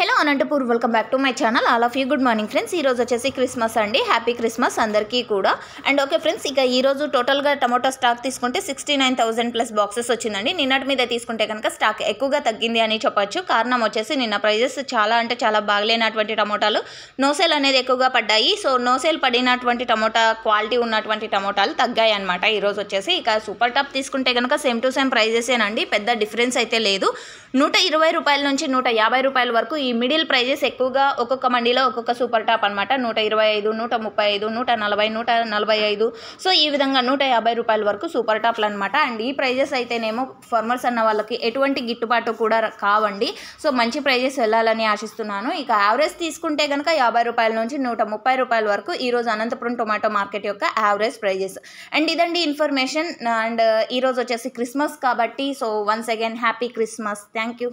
Hello Anantapur welcome back to my channel. All of you good morning friends. ఈరోజు వచ్చేసి Christmas అండి. Happy Christmas అందరికీ కూడా. అండ్ ఓకే ఫ్రెండ్స్, ఇక ఈరోజు టోటల్గా టమాటో స్టాక్ తీసుకుంటే 69,000+ బాక్సెస్ వచ్చిందండి. నిన్నటి మీద తీసుకుంటే కనుక స్టాక్ ఎక్కువగా తగ్గింది అని చెప్పొచ్చు. కారణం వచ్చేసి నిన్న ప్రైజెస్ చాలా అంటే చాలా బాగలేనటువంటి టమోటాలు నోసేల్ అనేది ఎక్కువగా పడ్డాయి. సో నోసేల్ పడినటువంటి టమోటా క్వాలిటీ ఉన్నటువంటి టమోటాలు తగ్గాయి అనమాట. ఈరోజు వచ్చేసి ఇక సూపర్ టాప్ తీసుకుంటే కనుక సేమ్ టు సేమ్ ప్రైజెసేనండి, పెద్ద డిఫరెన్స్ అయితే లేదు. 120 రూపాయల నుంచి 150 రూపాయల వరకు ఈ మిడిల్ ప్రైజెస్ ఎక్కువగా ఒక్కొక్క మండీలో ఒక్కొక్క సూపర్ టాప్ అనమాట. 125, 135, 140, 145, సో ఈ విధంగా 150 రూపాయల వరకు సూపర్ టాప్లు అనమాట. అండ్ ఈ ప్రైజెస్ అయితేనేమో ఫార్మర్స్ అన్న వాళ్ళకి ఎటువంటి గిట్టుబాటు కూడా కావండి. సో మంచి ప్రైజెస్ వెళ్ళాలని ఆశిస్తున్నాను. ఇక యావరేజ్ తీసుకుంటే కనుక 50 రూపాయల నుంచి 130 రూపాయల వరకు ఈరోజు అనంతపురం టొమాటో మార్కెట్ యొక్క యావరేజ్ ప్రైజెస్. అండ్ ఇదండి ఇన్ఫర్మేషన్. అండ్ ఈరోజు వచ్చేసి క్రిస్మస్ కాబట్టి so once again happy Christmas. Thank you.